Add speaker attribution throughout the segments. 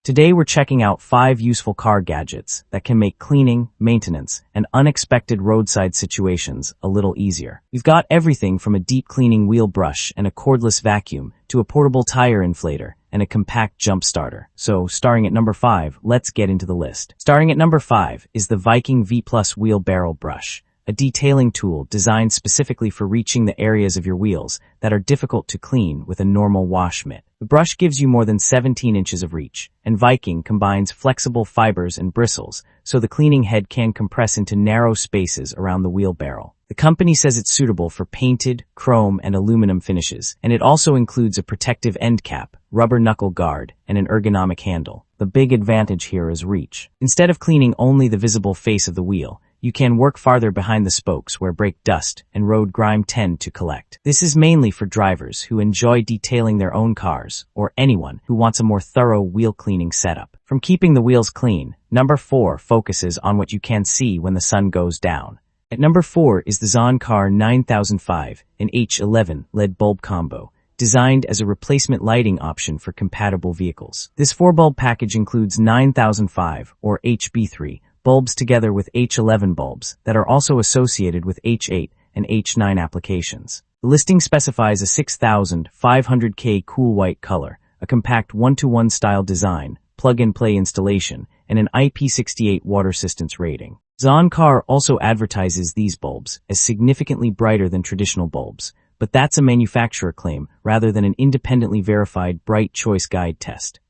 Speaker 1: Today we're checking out 5 useful car gadgets that can make cleaning, maintenance, and unexpected roadside situations a little easier. We've got everything from a deep cleaning wheel brush and a cordless vacuum to a portable tire inflator and a compact jump starter. So, starting at number 5, let's get into the list. Starting at number 5 is the VIKING V+ Wheel Barrel Brush, a detailing tool designed specifically for reaching the areas of your wheels that are difficult to clean with a normal wash mitt. The brush gives you more than 17 inches of reach, and VIKING combines flexible fibers and bristles, so the cleaning head can compress into narrow spaces around the wheel barrel. The company says it's suitable for painted, chrome, and aluminum finishes, and it also includes a protective end cap, rubber knuckle guard, and an ergonomic handle. The big advantage here is reach. Instead of cleaning only the visible face of the wheel, you can work farther behind the spokes where brake dust and road grime tend to collect. This is mainly for drivers who enjoy detailing their own cars, or anyone who wants a more thorough wheel cleaning setup. From keeping the wheels clean, number 4 focuses on what you can see when the sun goes down. At number 4 is the ZonCar 9005, an H11 LED bulb combo, designed as a replacement lighting option for compatible vehicles. This 4-bulb package includes 9005, or HB3, bulbs together with H11 bulbs that are also associated with H8 and H9 applications. The listing specifies a 6500K cool white color, a compact 1-to-1 style design, plug-and-play installation, and an IP68 water resistance rating. ZonCar also advertises these bulbs as significantly brighter than traditional bulbs, but that's a manufacturer claim rather than an independently verified Bright Choice Guide test.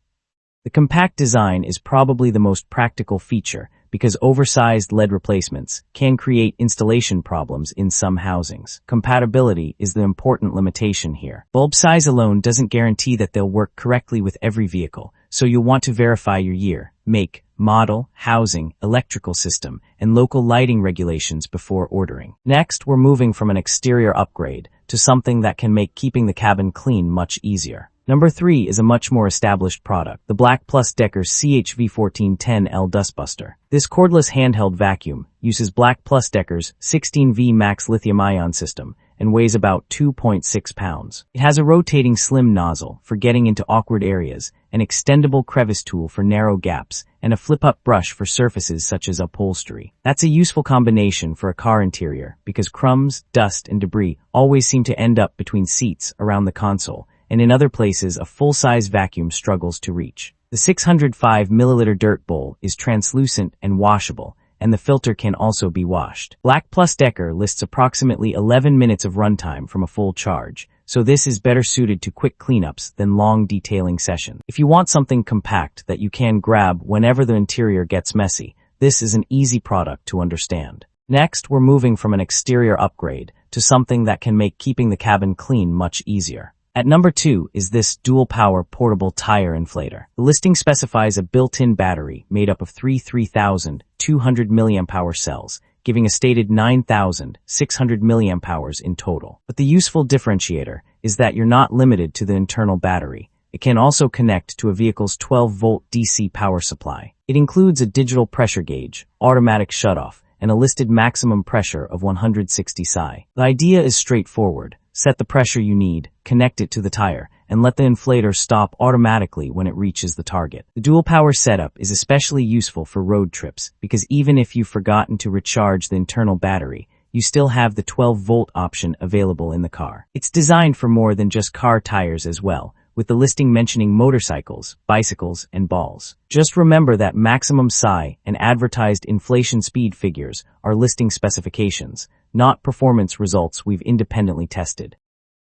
Speaker 1: The compact design is probably the most practical feature because oversized LED replacements can create installation problems in some housings. Compatibility is the important limitation here. Bulb size alone doesn't guarantee that they'll work correctly with every vehicle, so you'll want to verify your year, make, model, housing, electrical system, and local lighting regulations before ordering. Next, we're moving from an exterior upgrade to something that can make keeping the cabin clean much easier. Number 3 is a much more established product, the BLACK+DECKER CHV1410L Dustbuster. This cordless handheld vacuum uses BLACK+DECKER's 16V Max lithium-ion system and weighs about 2.6 pounds. It has a rotating slim nozzle for getting into awkward areas, an extendable crevice tool for narrow gaps, and a flip-up brush for surfaces such as upholstery. That's a useful combination for a car interior because crumbs, dust, and debris always seem to end up between seats around the console, and in other places a full-size vacuum struggles to reach. The 605 milliliter dirt bowl is translucent and washable, and the filter can also be washed. BLACK+DECKER lists approximately 11 minutes of runtime from a full charge, so this is better suited to quick cleanups than long detailing sessions. If you want something compact that you can grab whenever the interior gets messy, this is an easy product to understand. Next, we're moving from an exterior upgrade to something that can make keeping the cabin clean much easier. At number 2 is this dual-power portable tire inflator. The listing specifies a built-in battery made up of 3,200 mAh cells, giving a stated 9,600 mAh in total. But the useful differentiator is that you're not limited to the internal battery. It can also connect to a vehicle's 12-volt DC power supply. It includes a digital pressure gauge, automatic shutoff, and a listed maximum pressure of 160 psi. The idea is straightforward. Set the pressure you need, connect it to the tire, and let the inflator stop automatically when it reaches the target. The dual power setup is especially useful for road trips because even if you've forgotten to recharge the internal battery, you still have the 12-volt option available in the car. It's designed for more than just car tires as well, with the listing mentioning motorcycles, bicycles, and balls. Just remember that maximum psi and advertised inflation speed figures are listing specifications, not performance results we've independently tested.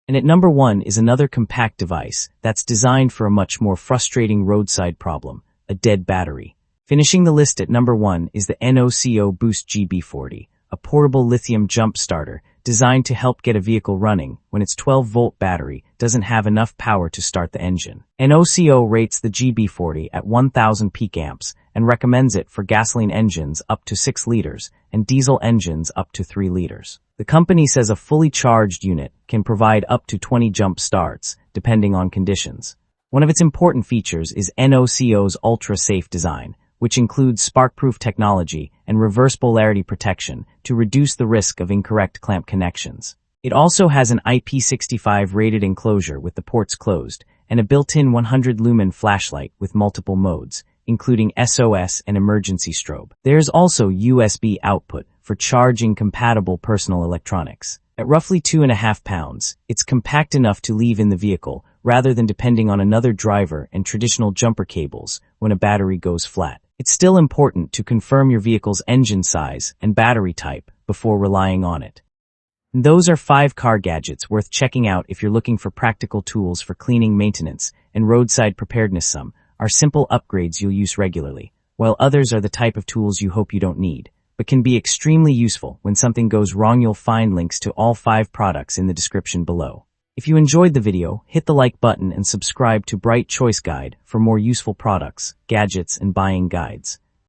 Speaker 1: And at number 1 is another compact device that's designed for a much more frustrating roadside problem, a dead battery. Finishing the list at number 1 is the NOCO Boost GB40, a portable lithium jump starter designed to help get a vehicle running when its 12-volt battery doesn't have enough power to start the engine. NOCO rates the GB40 at 1,000 peak amps and recommends it for gasoline engines up to 6 liters and diesel engines up to 3 liters. The company says a fully charged unit can provide up to 20 jump starts, depending on conditions. One of its important features is NOCO's ultra-safe design, which includes spark-proof technology and reverse polarity protection to reduce the risk of incorrect clamp connections. It also has an IP65 rated enclosure with the ports closed and a built-in 100-lumen flashlight with multiple modes, including SOS and emergency strobe. There's also USB output for charging-compatible personal electronics. At roughly 2.5 pounds, it's compact enough to leave in the vehicle rather than depending on another driver and traditional jumper cables when a battery goes flat. It's still important to confirm your vehicle's engine size and battery type before relying on it. And those are 5 car gadgets worth checking out if you're looking for practical tools for cleaning, maintenance, and roadside preparedness. Some are simple upgrades you'll use regularly, while others are the type of tools you hope you don't need, but can be extremely useful when something goes wrong. You'll find links to all 5 products in the description below. If you enjoyed the video, hit the like button and subscribe to Bright Choice Guide for more useful products, gadgets, and buying guides.